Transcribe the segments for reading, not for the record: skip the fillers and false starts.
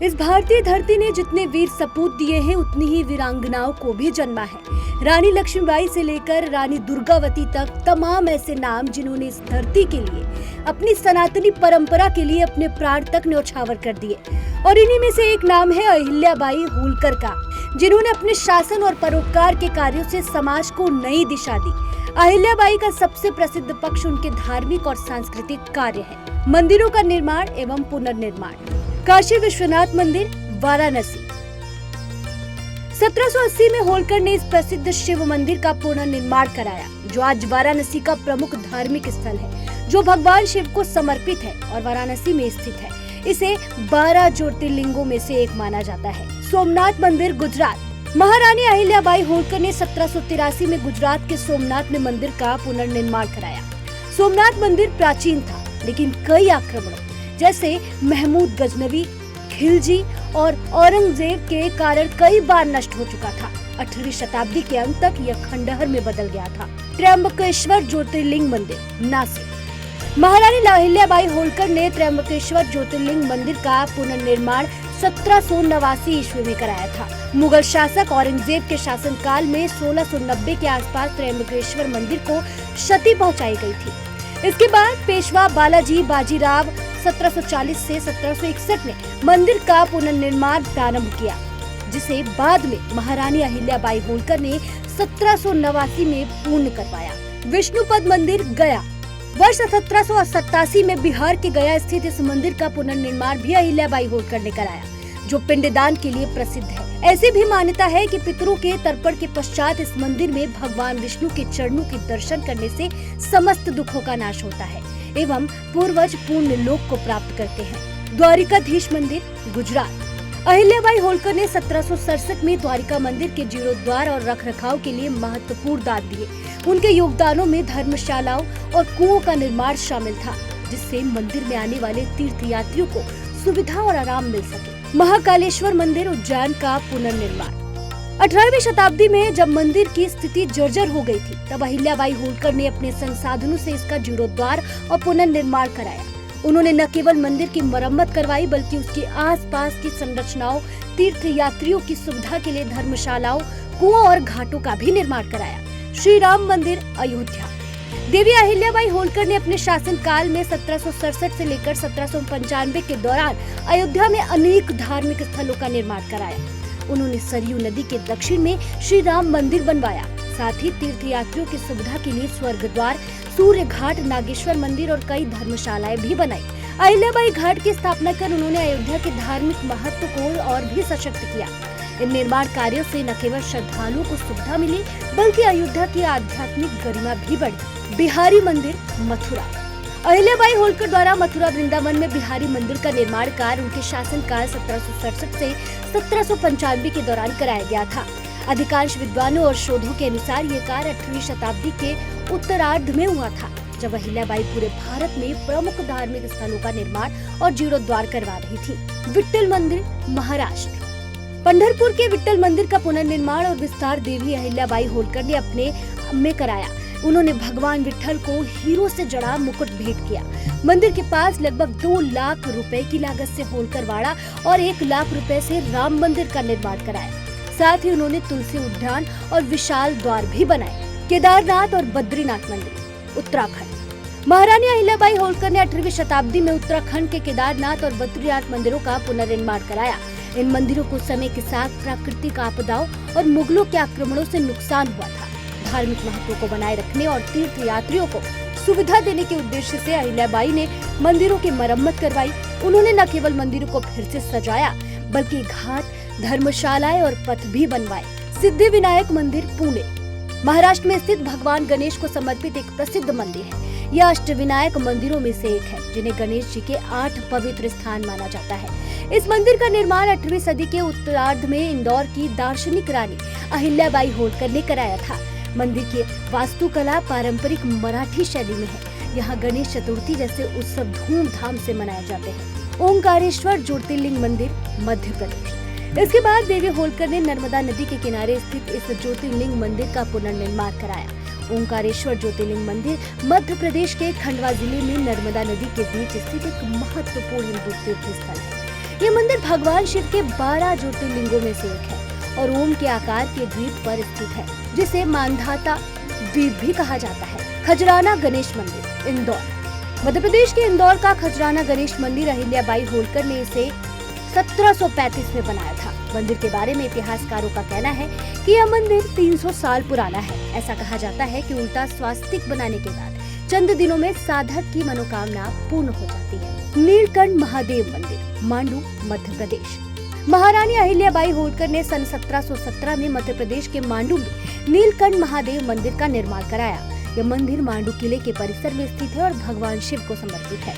इस भारतीय धरती ने जितने वीर सपूत दिए हैं उतनी ही वीरांगनाओं को भी जन्मा है। रानी लक्ष्मीबाई से लेकर रानी दुर्गावती तक तमाम ऐसे नाम जिन्होंने इस धरती के लिए, अपनी सनातनी परंपरा के लिए अपने प्राण तक न्यौछावर कर दिए। और इन्हीं में से एक नाम है अहिल्याबाई होलकर का, जिन्होंने अपने शासन और परोपकार के कार्यों से समाज को नई दिशा दी। अहिल्याबाई का सबसे प्रसिद्ध पक्ष उनके धार्मिक और सांस्कृतिक कार्य है। मंदिरों का निर्माण एवं पुनर्निर्माण। काशी विश्वनाथ मंदिर, वाराणसी। 1780 में होलकर ने इस प्रसिद्ध शिव मंदिर का पुनर्निर्माण कराया, जो आज वाराणसी का प्रमुख धार्मिक स्थल है, जो भगवान शिव को समर्पित है और वाराणसी में स्थित है। इसे 12 ज्योतिर्लिंगों में से एक माना जाता है। सोमनाथ मंदिर, गुजरात। महारानी अहिल्याबाई होलकर ने 1783 में गुजरात के सोमनाथ में मंदिर का पुनर्निर्माण कराया। सोमनाथ मंदिर प्राचीन था, लेकिन कई आक्रमणों जैसे महमूद गजनवी, खिलजी और औरंगजेब के कारण कई बार नष्ट हो चुका था। 18वीं शताब्दी के अंत तक यह खंडहर में बदल गया था। त्र्यंबकेश्वर ज्योतिर्लिंग मंदिर, नासिक। महारानी अहिल्याबाई होलकर ने त्र्यंबकेश्वर ज्योतिर्लिंग मंदिर का पुनर्निर्माण 1789 ईस्वी में कराया था। मुगल शासक औरंगजेब के शासनकाल में 1690 के आसपास त्र्यंबकेश्वर मंदिर को क्षति पहुंचाई गई थी। इसके बाद पेशवा बालाजी बाजीराव 1740 से 1761 में मंदिर का पुनर्निर्माण प्रारंभ किया, जिसे बाद में महारानी अहिल्याबाई होलकर ने 1789 में पूर्ण करवाया। विष्णुपद मंदिर, गया। वर्ष 1787 में बिहार के गया स्थित इस मंदिर का पुनर्निर्माण भी अहिल्याबाई होलकर ने कराया, जो पिंडदान के लिए प्रसिद्ध है। ऐसी भी मान्यता है कि पितरों के तर्पण के पश्चात इस मंदिर में भगवान विष्णु के चरणों के दर्शन करने से समस्त दुखों का नाश होता है एवं पूर्वज पूर्ण लोक को प्राप्त करते हैं। द्वारिकाधीश मंदिर, गुजरात। अहिल्याबाई होलकर ने 1767 में द्वारिका मंदिर के जीर्णोद्धार और रखरखाव के लिए महत्वपूर्ण दान दिए। उनके योगदानों में धर्मशालाओं और कुओं का निर्माण शामिल था, जिससे मंदिर में आने वाले तीर्थ यात्रियों को सुविधा और आराम मिल सके। महाकालेश्वर मंदिर, उज्जैन का पुनर्निर्माण। 18वीं शताब्दी में जब मंदिर की स्थिति जर्जर हो गई थी, तब अहिल्याबाई होलकर ने अपने संसाधनों से इसका जीर्णोद्धार और पुनर्निर्माण कराया। उन्होंने न केवल मंदिर की मरम्मत करवाई, बल्कि उसके आसपास की संरचनाओं, तीर्थ यात्रियों की सुविधा के लिए धर्मशालाओं, कुओं और घाटों का भी निर्माण कराया। श्री राम मंदिर, अयोध्या। देवी अहिल्याबाई होलकर ने अपने शासन काल में 1767 से लेकर 1795 के दौरान अयोध्या में अनेक धार्मिक स्थलों का निर्माण कराया। उन्होंने सरयू नदी के दक्षिण में श्री राम मंदिर बनवाया। साथ ही तीर्थ यात्रियों की सुविधा के लिए स्वर्ग द्वार, सूर्य घाट, नागेश्वर मंदिर और कई धर्मशालाएं भी बनाई। अहिल्याबाई घाट की स्थापना कर उन्होंने अयोध्या के धार्मिक महत्व को और भी सशक्त किया। इन निर्माण कार्यों से न केवल श्रद्धालुओं को सुविधा मिली, बल्कि अयोध्या की आध्यात्मिक गरिमा भी बढ़ी। बिहारी मंदिर, मथुरा। अहिल्याबाई होलकर द्वारा मथुरा वृंदावन में बिहारी मंदिर का निर्माण कार्य उनके शासनकाल 1767 से 1795 के दौरान कराया गया था। अधिकांश विद्वानों और शोधों के अनुसार ये कार्य 18वीं शताब्दी के उत्तरार्ध में हुआ था, जब अहिल्याबाई पूरे भारत में प्रमुख धार्मिक स्थलों का निर्माण और जीर्णोद्धार करवा रही थी। विट्ठल मंदिर, महाराष्ट्र। पंढरपुर के विट्ठल मंदिर का पुनर्निर्माण और विस्तार देवी अहिल्याबाई होलकर ने अपने में कराया। उन्होंने भगवान विट्ठल को हीरो से जड़ा मुकुट भेंट किया। मंदिर के पास लगभग 2 लाख रुपए की लागत से होलकर वाड़ा और 1 लाख रुपए से राम मंदिर का निर्माण कराया। साथ ही उन्होंने तुलसी उद्यान और विशाल द्वार भी बनाए। केदारनाथ और बद्रीनाथ मंदिर, उत्तराखंड। महारानी अहिल्याबाई होलकर ने 18वीं शताब्दी में उत्तराखंड के केदारनाथ और बद्रीनाथ मंदिरों का पुनर्निर्माण कराया। इन मंदिरों को समय के साथ प्राकृतिक आपदाओं और मुगलों के आक्रमणों से नुकसान हुआ था। धार्मिक महत्व को बनाए रखने और तीर्थ यात्रियों को सुविधा देने के उद्देश्य से अहिल्याबाई ने मंदिरों की मरम्मत करवाई। उन्होंने न केवल मंदिरों को फिर से सजाया, बल्कि घाट, धर्मशालाएं और पथ भी बनवाए। सिद्धिविनायक मंदिर, पुणे। महाराष्ट्र में स्थित भगवान गणेश को समर्पित एक प्रसिद्ध मंदिर है। यह अष्टविनायक मंदिरों में से एक है, जिन्हें गणेश जी के 8 पवित्र स्थान माना जाता है। इस मंदिर का निर्माण 8वीं सदी के उत्तरार्ध में इंदौर की दार्शनिक रानी अहिल्याबाई होलकर ने कराया था। मंदिर की वास्तुकला पारंपरिक मराठी शैली में है। यहाँ गणेश चतुर्थी जैसे उत्सव धूमधाम से मनाए जाते हैं। ओंकारेश्वर ज्योतिर्लिंग मंदिर, मध्य प्रदेश। इसके बाद देवी होलकर ने नर्मदा नदी के किनारे स्थित इस ज्योतिर्लिंग मंदिर का पुनर्निर्माण कराया। ओंकारेश्वर ज्योतिर्लिंग मंदिर मध्य प्रदेश के खंडवा जिले में नर्मदा नदी के बीच स्थित एक महत्वपूर्ण हिंदू तीर्थ स्थल है। ये मंदिर भगवान शिव के 12 ज्योतिर्लिंगों में से एक है और ओम के आकार के द्वीप पर स्थित है, जिसे मानधाता द्वीप भी कहा जाता है। खजराना गणेश मंदिर, इंदौर। मध्य प्रदेश के इंदौर का खजराना गणेश मंदिर अहिल्याबाई होलकर ने इसे 1735 में बनाया था। मंदिर के बारे में इतिहासकारों का कहना है कि यह मंदिर 300 साल पुराना है। ऐसा कहा जाता है कि उल्टा स्वास्तिक बनाने के बाद चंद दिनों में साधक की मनोकामना पूर्ण हो जाती है। नीलकंठ महादेव मंदिर, मांडू, मध्य प्रदेश। महारानी अहिल्याबाई होलकर ने सन 1717 में मध्य प्रदेश के मांडू में नीलकंठ महादेव मंदिर का निर्माण कराया। यह मंदिर मांडू किले के परिसर में स्थित है और भगवान शिव को समर्पित है।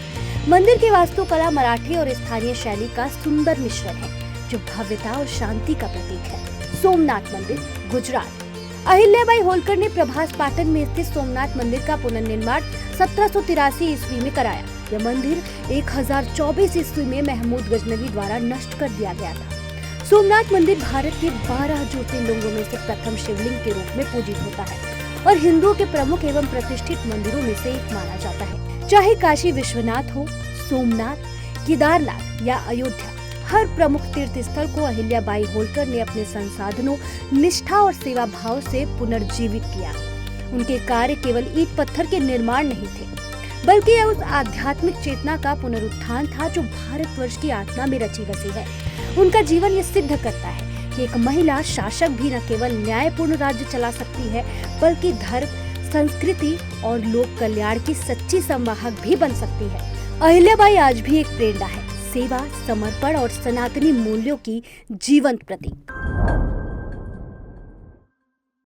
मंदिर की वास्तुकला मराठी और स्थानीय शैली का सुंदर मिश्रण है, जो भव्यता और शांति का प्रतीक है। सोमनाथ मंदिर, गुजरात। अहिल्याबाई होलकर ने प्रभास पाटन में स्थित सोमनाथ मंदिर का पुनर्निर्माण 1783 ईस्वी में कराया। यह मंदिर 1024 ईस्वी में महमूद गजनवी द्वारा नष्ट कर दिया गया था। सोमनाथ मंदिर भारत के 12 ज्योतिर्लिंगों में से प्रथम शिवलिंग के रूप में पूजित होता है और हिंदुओं के प्रमुख एवं प्रतिष्ठित मंदिरों में से एक माना जाता है। चाहे काशी विश्वनाथ हो, सोमनाथ, केदारनाथ या अयोध्या, हर प्रमुख तीर्थ स्थल को अहिल्याबाई होलकर ने अपने संसाधनों, निष्ठा और सेवा भाव से पुनर्जीवित किया। उनके कार्य केवल ईंट पत्थर के निर्माण नहीं थे, बल्कि यह उस आध्यात्मिक चेतना का पुनरुत्थान था जो भारतवर्ष की आत्मा में रची बसी है। उनका जीवन ये सिद्ध करता है कि एक महिला शासक भी न केवल न्यायपूर्ण राज्य चला सकती है, बल्कि धर्म, संस्कृति और लोक कल्याण की सच्ची संवाहक भी बन सकती है। अहिल्याबाई आज भी एक प्रेरणा है, सेवा, समर्पण और सनातनी मूल्यों की जीवंत प्रतीक।